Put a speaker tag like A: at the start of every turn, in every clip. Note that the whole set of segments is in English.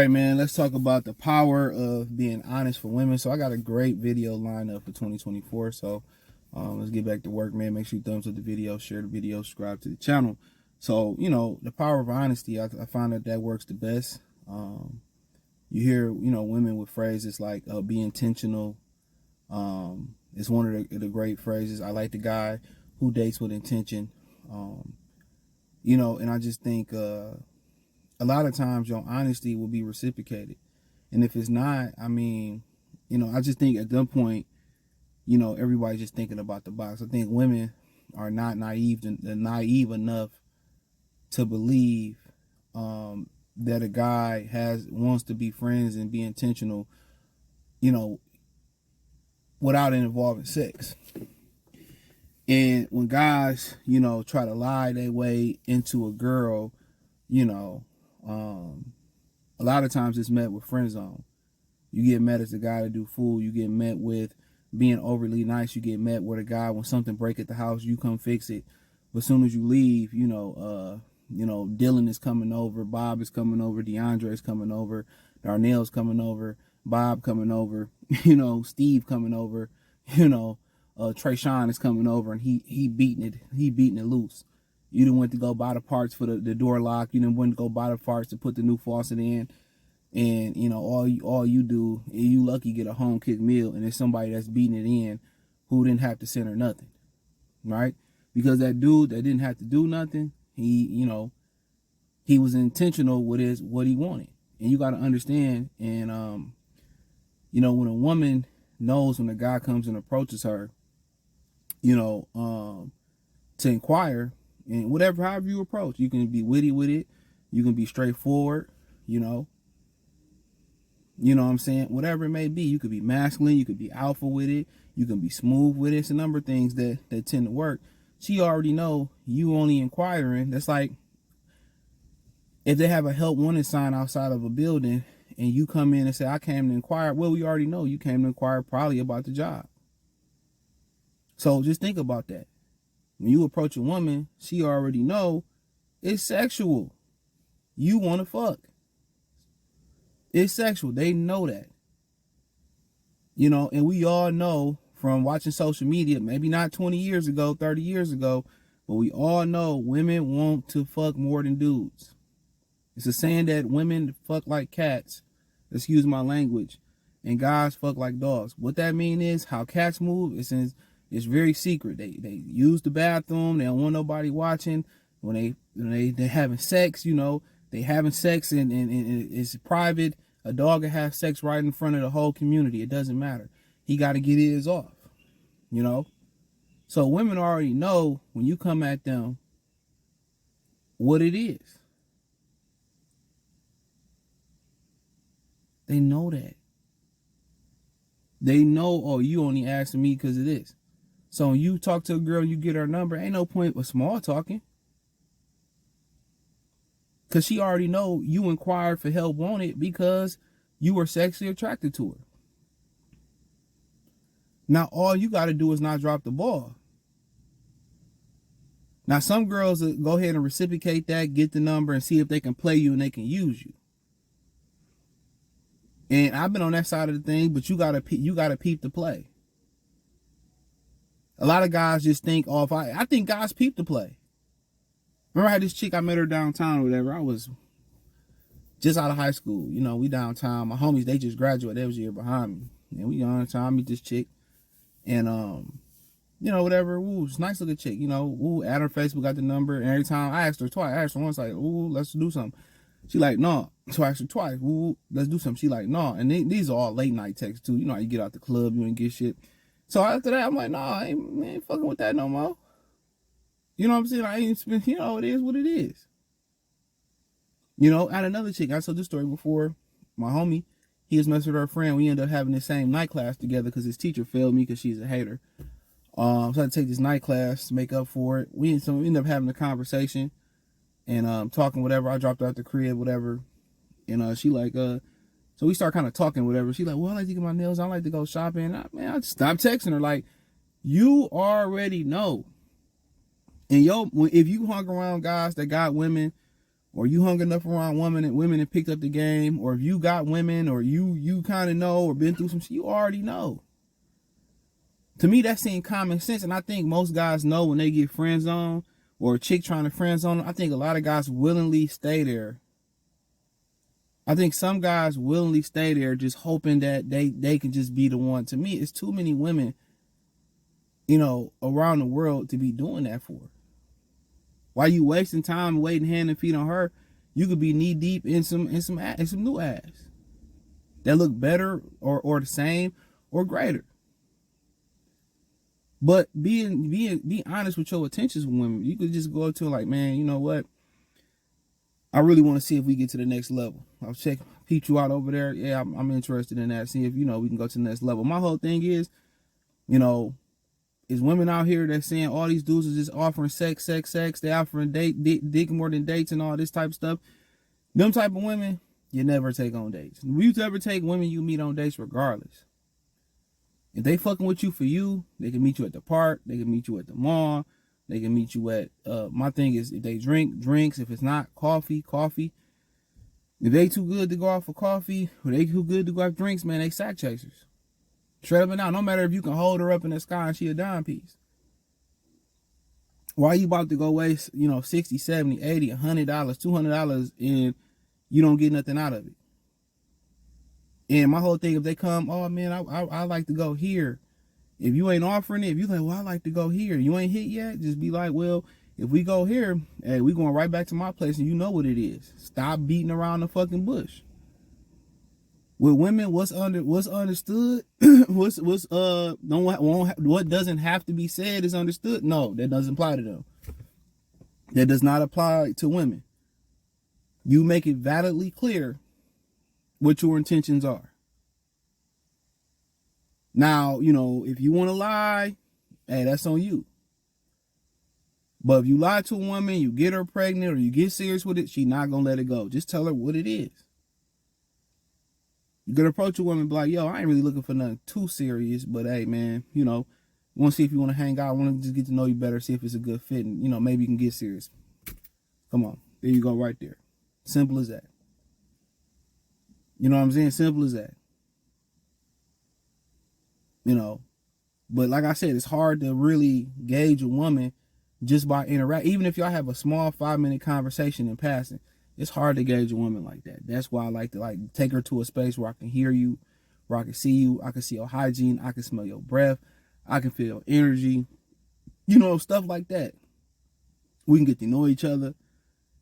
A: right, man, let's talk about the power of being honest for women. So I got a great video lined up for 2024. So let's get back to work, man. Make sure you thumbs up the video, share the video, subscribe to the channel. So, the power of honesty, I find that works the best. You hear, women with phrases like be intentional. It's one of the great phrases. I like the guy who dates with intention. And I just think a lot of times your honesty will be reciprocated. And if it's not, I just think at that point, everybody's just thinking about the box. I think women are not naive enough to believe that a guy wants to be friends and be intentional, without it involving sex. And when guys, try to lie their way into a girl, a lot of times it's met with friend zone. You get met as the guy to do fool. You get met with being overly nice. You get met with a guy when something break at the house, you come fix it. But as soon as you leave, Dylan is coming over, Bob is coming over, DeAndre is coming over, Darnell's coming over, Bob coming over, Steve coming over, Trayshawn is coming over, and he beating it loose. You didn't want to go buy the parts for the door lock. You didn't want to go buy the parts to put the new faucet in. And, all you do, you lucky get a home cooked meal, and there's somebody that's beating it in who didn't have to send her nothing, right? Because that dude that didn't have to do nothing, he was intentional with what he wanted. And you got to understand, and, when a woman knows when a guy comes and approaches her, to inquire, and however you approach, you can be witty with it, you can be straightforward, what I'm saying? Whatever it may be, you could be masculine, you could be alpha with it, you can be smooth with it. It's a number of things that tend to work. She already know you only inquiring. That's like if they have a help wanted sign outside of a building and you come in and say, I came to inquire. Well, we already know you came to inquire probably about the job. So just think about that. When you approach a woman, she already know it's sexual. You want to fuck. It's sexual. They know that. And we all know from watching social media, maybe not 20 years ago, 30 years ago, but we all know women want to fuck more than dudes. It's a saying that women fuck like cats, excuse my language, and guys fuck like dogs. What that mean is how cats move. It's very secret. They use the bathroom. They don't want nobody watching. When they having sex, they having sex and it's private. A dog can have sex right in front of the whole community. It doesn't matter. He got to get his off, So women already know when you come at them what it is. They know that. They know, oh, you only asking me because of this. So when you talk to a girl, you get her number, ain't no point with small talking. Because she already know you inquired for help on it because you were sexually attracted to her. Now, all you got to do is not drop the ball. Now, some girls go ahead and reciprocate that, get the number, and see if they can play you and they can use you. And I've been on that side of the thing, but you gotta peep the play. A lot of guys just think, oh, I think guys peep the play. Remember I had this chick, I met her downtown or whatever. I was just out of high school. We downtown. My homies, they just graduated. They was a year behind me. And we downtown, I meet this chick. And, whatever. Ooh, it's a nice looking chick. Add her Facebook, got the number. And every time I asked her twice. I asked her once, like, ooh, let's do something. She like, no. So I asked her twice, ooh, let's do something. She like, no. And these are all late night texts too. How you get out the club, you ain't get shit. So after that, I'm like, nah, I ain't fucking with that no more. You know what I'm saying? I ain't spend, it is what it is. And another chick, I told this story before, my homie, he was messing with her friend. We ended up having the same night class together because his teacher failed me because she's a hater. So I had to take this night class to make up for it. We ended up having a conversation and talking whatever. I dropped out the crib, whatever. And she like, so we start kind of talking, whatever. She like, well, I like to get my nails. I like to go shopping. I just stopped texting her. Like, you already know. And if you hung around guys that got women or you hung enough around women and picked up the game, or if you got women, or you kind of know or been through some shit, you already know. To me, that seems common sense, and I think most guys know when they get friend zoned or a chick trying to friend zone them. I think a lot of guys willingly stay there. I think some guys willingly stay there just hoping that they can just be the one. To me, it's too many women, around the world to be doing that for. While you wasting time waiting hand and feet on her, you could be knee deep in some new ass that look better or the same or greater. But be honest with your intentions with women. You could just go up to her like, man, you know what? I really want to see if we get to the next level. I'll peep you out over there. Yeah, I'm interested in that. See if we can go to the next level. My whole thing is, is women out here that saying all these dudes are just offering sex. They offering dick more than dates and all this type of stuff. Them type of women, you never take on dates. You ever take women you meet on dates regardless. If they fucking with you for you, they can meet you at the park. They can meet you at the mall. They can meet you at, my thing is, if they drink, drinks. If it's not, coffee. If they too good to go out for coffee, or they too good to go out for drinks, man, they sack chasers. Straight up and down. No matter if you can hold her up in the sky and she a dime piece. Why you about to go waste, $60, $70, $80, $100, $200 and you don't get nothing out of it? And my whole thing, if they come, oh man, I like to go here. If you ain't offering it, if you like, well, I like to go here, you ain't hit yet, just be like, well, if we go here, hey, we going right back to my place and you know what it is. Stop beating around the fucking bush. With women, what's understood, what doesn't have to be said is understood. No, that doesn't apply to them. That does not apply to women. You make it validly clear what your intentions are. Now, if you want to lie, hey, that's on you. But if you lie to a woman, you get her pregnant, or you get serious with it, she's not going to let it go. Just tell her what it is. You could approach a woman and be like, yo, I ain't really looking for nothing too serious, but hey, man, want to see if you want to hang out. I want to just get to know you better, see if it's a good fit, and, maybe you can get serious. Come on. There you go right there. Simple as that. You know what I'm saying? Simple as that. But like I said, it's hard to really gauge a woman just by interact. Even if y'all have a small 5-minute conversation in passing, it's hard to gauge a woman like that. That's why I like to take her to a space where I can hear you, where I can see you, I can see your hygiene, I can smell your breath, I can feel your energy, stuff like that. We can get to know each other.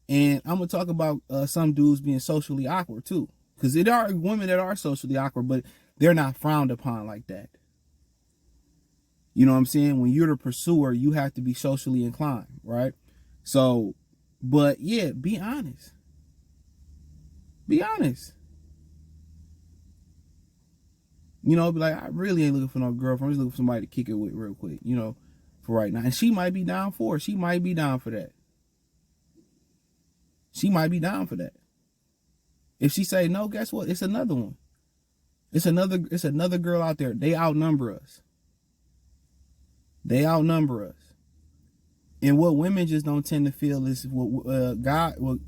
A: And I'm going to talk about some dudes being socially awkward too. Because there are women that are socially awkward, but they're not frowned upon like that. You know what I'm saying? When you're the pursuer, you have to be socially inclined, right? So, but yeah, be honest. Be honest. Be like, I really ain't looking for no girlfriend. I'm just looking for somebody to kick it with real quick, for right now. And she might be down for it. She might be down for that. She might be down for that. If she say no, guess what? It's another one. It's another girl out there. They outnumber us. And what women just don't tend to feel is what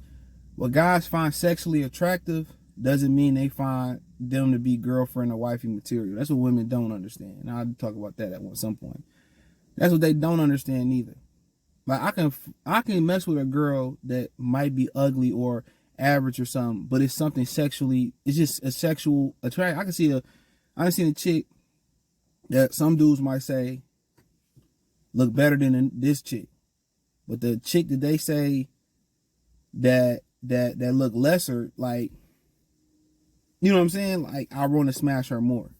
A: guys find sexually attractive doesn't mean they find them to be girlfriend or wifey material. That's what women don't understand. And I'll talk about that at some point. That's what they don't understand either. Like I can mess with a girl that might be ugly or average or something, but it's something sexually. It's just a sexual attraction. I seen a chick that some dudes might say look better than this chick, but the chick that they say that look lesser, like, you know what I'm saying? Like, I want to smash her more.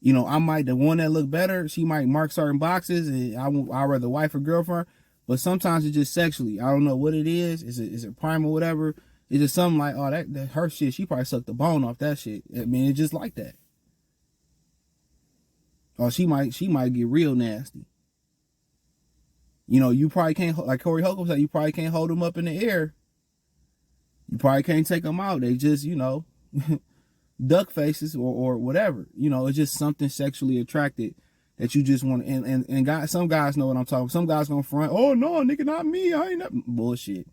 A: The one that look better, she might mark certain boxes, and I'd rather wife or girlfriend. But sometimes it's just sexually. I don't know what it is. Is it prime or whatever? It's just something like, oh, that her shit. She probably sucked the bone off that shit. I mean, it's just like that. Or she might get real nasty. You probably can't, like Corey Holcomb said, you probably can't hold them up in the air. You probably can't take them out. They just, duck faces or whatever. It's just something sexually attracted that you just want to, and guys, some guys know what I'm talking about. Some guys gonna front, oh no, nigga, not me. I ain't that bullshit.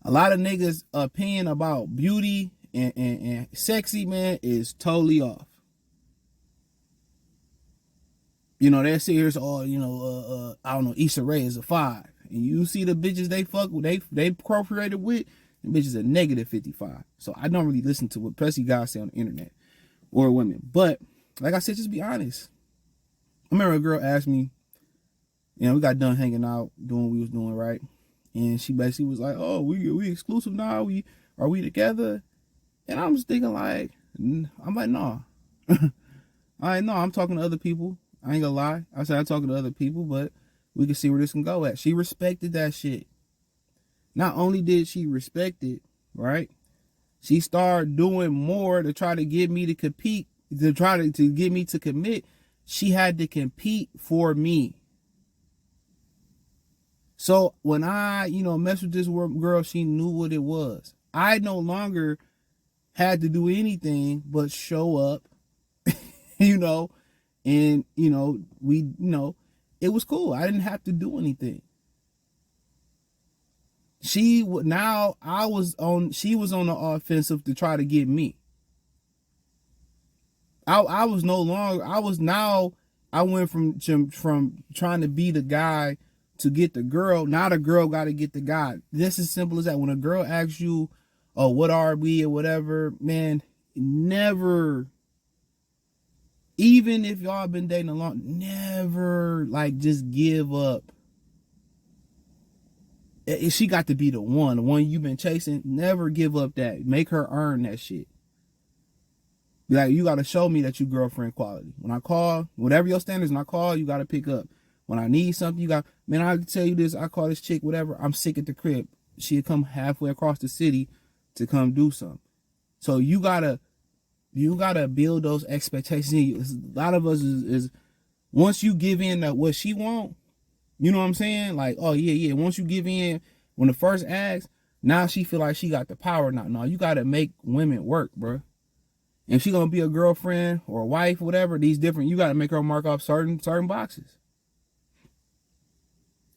A: A lot of niggas' opinion about beauty and sexy, man, is totally off. You know, they're serious, oh, you know, I don't know, Issa Rae is a 5. And you see the bitches they fuck with, they procreated with, the bitches are negative 55. So I don't really listen to what pussy guys say on the internet or women. But like I said, just be honest. I remember a girl asked me, you know, we got done hanging out, doing what we was doing, right? And she basically was like, oh, we exclusive now? Are we together? And I'm just thinking like, I'm like, no. I'm talking to other people. I ain't gonna lie. I said I'm talking to other people, but we can see where this can go at. She respected that shit. Not only did she respect it, right? She started doing more to try to get me to compete, to try to get me to commit. She had to compete for me. So when I, you know, messed with this girl, she knew what it was. I no longer had to do anything but show up, you know, and, you know, it was cool. I didn't have to do anything. She was on the offensive to try to get me. I went from trying to be the guy to get the girl. Now the girl got to get the guy. This is simple as that. When a girl asks you, oh, what are we or whatever, man, never, even if y'all been dating a long, never like just give up. She got to be the one you've been chasing. Never give up that. Make her earn that shit. Like, you got to show me that you girlfriend quality. When I call, whatever your standards, when I call, you got to pick up. When I need something, you got, man, I tell you this, I call this chick, whatever, I'm sick at the crib. She'll come halfway across the city to come do something. So you gotta build those expectations. A lot of us is once you give in to what she want, you know what I'm saying? Like, oh yeah. Once you give in, when the first asks, now she feel like she got the power. No, you gotta make women work, bro. If she gonna be a girlfriend or a wife, whatever, these different, you gotta make her mark off certain boxes.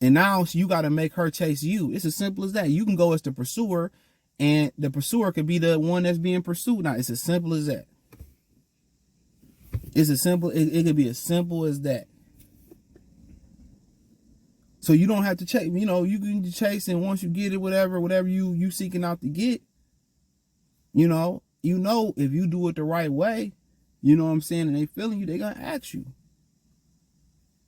A: And now you gotta make her chase you. It's as simple as that. You can go as the pursuer, and the pursuer could be the one that's being pursued. Now, it's as simple as that. It's as simple, it could be as simple as that. So you don't have to chase, you know, you can chase, and once you get it, whatever you seeking out to get, you know, if you do it the right way, you know what I'm saying, and they feeling you, they're gonna ask you.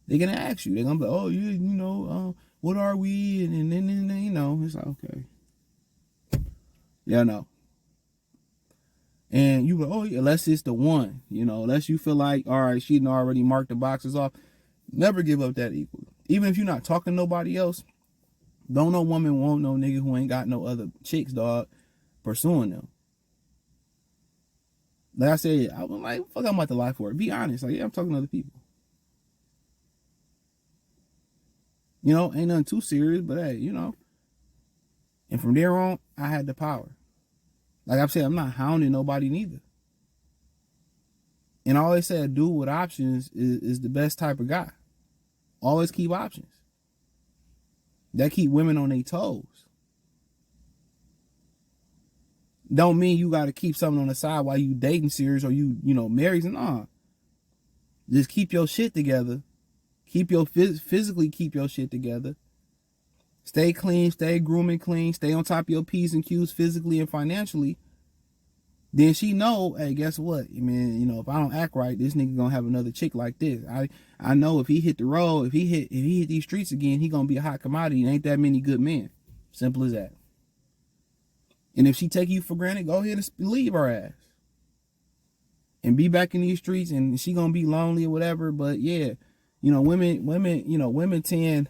A: They're gonna ask you. They're gonna be like, oh, yeah, you know, what are we? And then, you know, it's like, okay. Yeah, no. And you go, oh, yeah, unless it's the one, you know, unless you feel like, all right, she already marked the boxes off. Never give up that equal. Even if you're not talking to nobody else, don't no woman want no nigga who ain't got no other chicks, dog, pursuing them. Like I said, I was like, fuck, I'm about to lie for it. Be honest. Like, yeah, I'm talking to other people. You know, ain't nothing too serious, but hey, you know. And from there on, I had the power. Like I've said, I'm not hounding nobody neither. And I always said, a dude with options is the best type of guy. Always keep options. That keep women on their toes. Don't mean you got to keep something on the side while you dating serious or you know, married. Nah. Just keep your shit together. Keep your physically keep your shit together. Stay clean, stay grooming clean, stay on top of your P's and Q's physically and financially. Then she know, hey, guess what? I mean, you know, if I don't act right, this nigga gonna have another chick like this. I know if he hit the road, if he hit these streets again, he gonna be a hot commodity. And ain't that many good men. Simple as that. And if she take you for granted, go ahead and leave her ass. And be back in these streets, and she gonna be lonely or whatever. But yeah, you know, women tend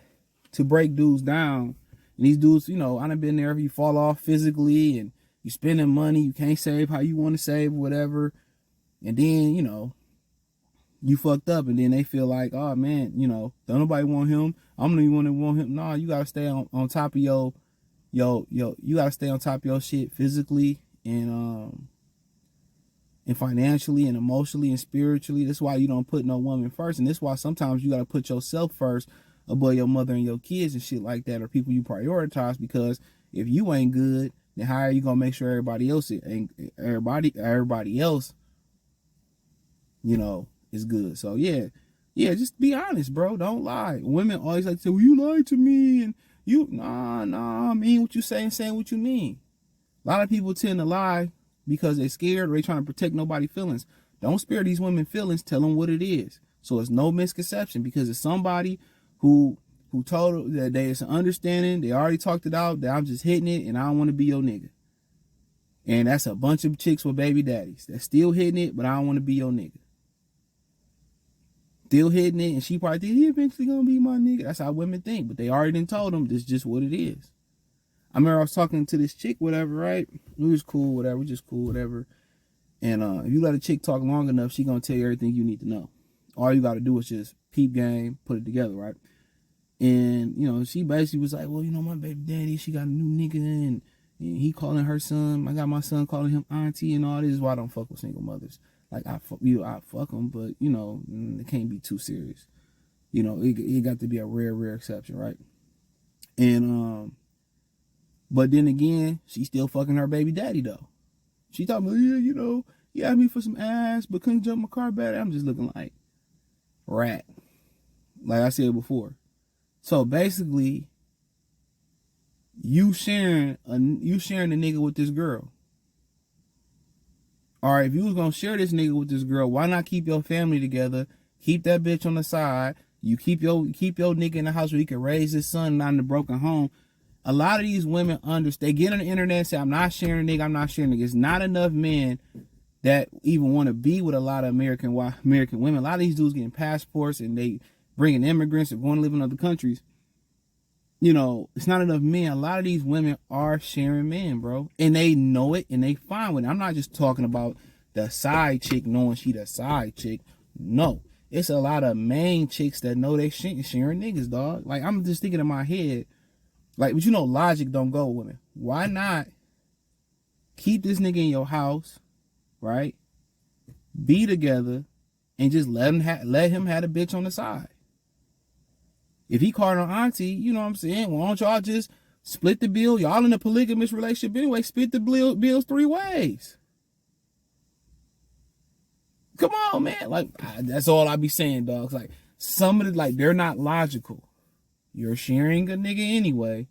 A: to break dudes down. And these dudes, you know, I done been there. If you fall off physically and you spending money, you can't save how you want to save, whatever. And then, you know, you fucked up, and then they feel like, oh man, you know, don't nobody want him. I'm the only one that want him. No, you gotta stay on top of you gotta stay on top of your shit physically and financially and emotionally and spiritually. That's why you don't put no woman first. And that's why sometimes you gotta put yourself first above your mother and your kids and shit like that, or people you prioritize, because If you ain't good, then how are you gonna make sure everybody else everybody else, you know, is good? So yeah, just be honest, bro. Don't lie. Women always like to say, well, you lied to me, and you I mean what you say and saying what you mean. A lot of people tend to lie because they're scared or they trying to protect nobody's feelings. Don't spare these women feelings. Tell them what it is. So it's no misconception, because it's somebody who told that there's an understanding. They already talked it out that I'm just hitting it and I don't want to be your nigga. And that's a bunch of chicks with baby daddies that's still hitting it, but I don't want to be your nigga. Still hitting it, and she probably think he eventually gonna be my nigga. That's how women think, but they already done told them this is just what it is. I remember I was talking to this chick, whatever, right? We was cool, whatever, we just cool, whatever. And if you let a chick talk long enough, she gonna tell you everything you need to know. All you gotta do is just peep game, put it together, right? And, you know, she basically was like, well, you know, my baby daddy, she got a new nigga, and he calling her son. I got my son calling him auntie and all this. Is why I don't fuck with single mothers. Like, I fuck them, but, you know, it can't be too serious. You know, it got to be a rare exception, right? And, but then again, she's still fucking her baby daddy, though. She talking about, yeah, you know, he asked me for some ass, but couldn't jump my car better. I'm just looking like rat. Like I said before. So basically, you sharing the nigga with this girl. All right, if you was gonna share this nigga with this girl, why not keep your family together? Keep that bitch on the side. You keep your nigga in the house where he can raise his son, not in a broken home. A lot of these women they get on the internet and say, I'm not sharing nigga, I'm not sharing nigga. It's not enough men that even want to be with a lot of American women. A lot of these dudes getting passports and they bringing immigrants or going to live in other countries. You know, it's not enough men. A lot of these women are sharing men, bro. And they know it and they fine with it. I'm not just talking about the side chick knowing she the side chick. No. It's a lot of main chicks that know they sharing niggas, dog. Like, I'm just thinking in my head, like, but you know, logic don't go with women. Why not keep this nigga in your house, right? Be together and just let him have a bitch on the side. If he called her auntie, you know what I'm saying? Why don't y'all just split the bill? Y'all in a polygamous relationship anyway. Split the bills 3 ways. Come on, man. Like, that's all I be saying, dogs. Like, some of the, like, they're not logical. You're sharing a nigga anyway.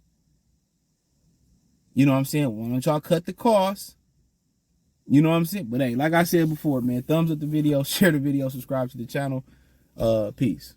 A: You know what I'm saying? Why don't y'all cut the costs? You know what I'm saying? But hey, like I said before, man, thumbs up the video, share the video, subscribe to the channel. Peace.